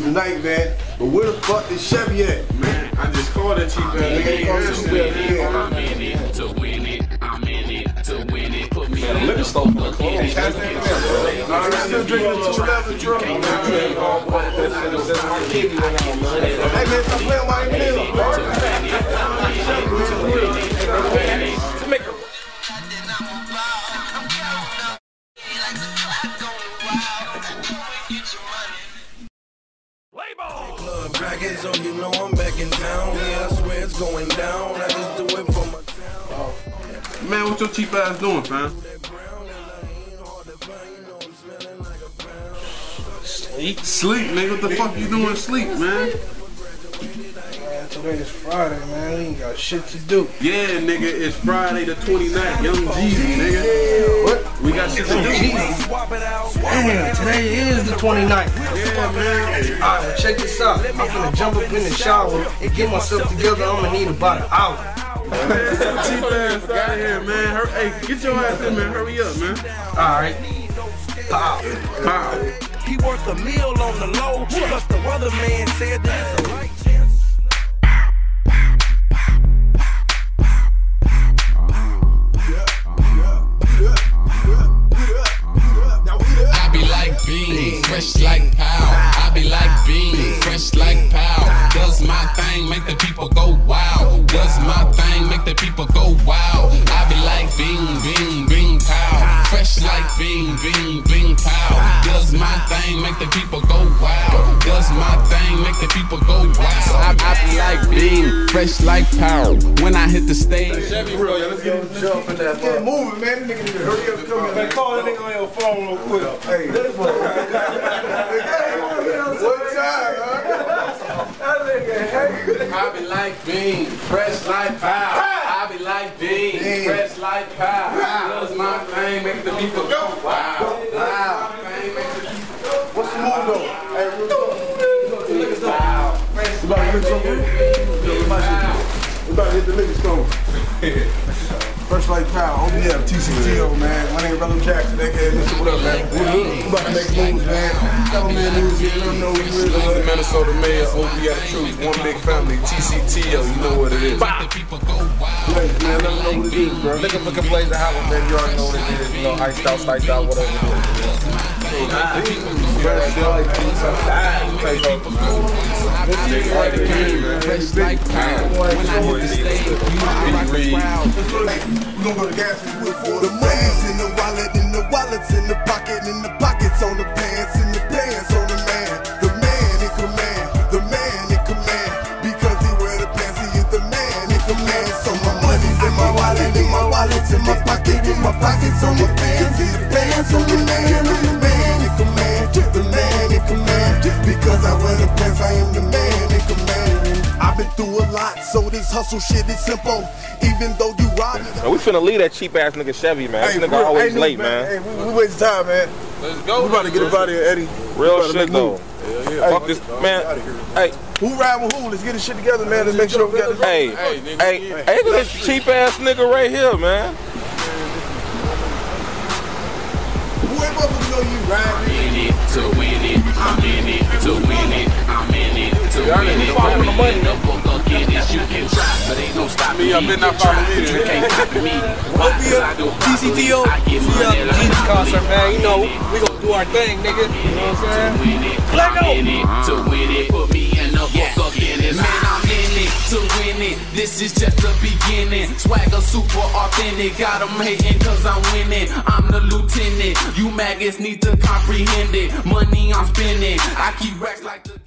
tonight, man. But where the fuck is Chevy at? Man, I just called that cheap ass nigga. I'm in it to win it. I'm in it to win it. Put me in Liquor store for the clothes. I'm still drinking the True drunk. Hey man, stop playing my name. So you know I'm back in town. Yeah, I swear it's going down. I just do it for my town. Man, what your cheap ass doing, fam? Sleep, nigga. What the fuck you doing sleep, man? Today is Friday, man. We ain't got shit to do. Yeah, nigga, it's Friday the 29th. Young Jeezy, nigga. What? We got shit to do. Damn, today is the 29th. Yeah, man. Alright, well, check this out. I'm gonna jump up in the shower and get myself together. I'm gonna need about an hour. Man, cheap ass out of here, man. Hey, get your ass in, man. Hurry up, man. Alright. Pow. Pow. He worth a meal on the low. Plus the weatherman said that it's a right chance. Fresh like pow, I be like bean, fresh like pow. Does my thing make the people go wow? Does my thing make the people go wow? I be like bean, bean, bean, pow. Fresh like bean, bean, bean, pow. Does my thing make the people go wow? Does my thing make the people go wow? I be like bean, fresh like pow. When I hit the stage, Chevy, bro, let's get him jumping that. Get moving, man. This nigga need to hurry up and come here. Man, call that nigga on your phone real quick. Hey, this boy. What time, huh? I be like bean, fresh like pow. I be like bean, fresh like pow. Does my thing make the people go wow? Wow. What's the move though? Hey, real talk. Wow. We about to hit something? We about to hit the liquor store. Fresh like pow. Obf Tcto, man. My name is Rello Jackson. AKA Mr. What up, man? We about to make moves, man. Tell me news here. You know we really Minnesota Mayor, Obf Troopz, one big family, Tcto, you know what it is. Place, man. Let them know what it is, bro. Looking for Blaze to have them, man. You already know what it is. You know, iced out, whatever it is. Fresh like pow. When I hit the stage, you we gonna go to gas and wood for The money's in the wallet, in the wallets in the pocket, in the pockets on the pants, in the pants on the man. The man in command, the man in command. Because he wear the pants, he is the man in command. So my money's in my wallet, in my wallets, in my pockets on the pants, in the pants on the man. I'm the man in command, the man in command. Because I wear the pants, I am the man in command. I've been through a lot, so this hustle shit is simple. Even though you robbing. We finna leave that cheap ass nigga Chevy, man. That nigga always late, man. Hey, we wasting time, man. Let's go. We about to get up out of here, Eddie. Real shit, though. Fuck this, man. Hey. Who ride with who? Let's get this shit together, man. Let's make sure we got this. Hey, look at this cheap ass nigga right here, man. Whoever know you ride. I'm in it to win it. I'm in it to win it. I'm in it to win it. The book will get it. You can try, but ain't no stopping me. I've been not following me. You can't copy me. Tcto, Jeezy concert, man. You know, we gonna do our thing, nigga. You know what I'm saying? I'm in it to win it. Put me in the book of Guinness. Man, I'm in it to win it. This is just the beginning. Swagger super authentic. Got them hating cause I'm winning. I'm the lieutenant. You maggots need to comprehend it. Money I'm spending. I keep racks like the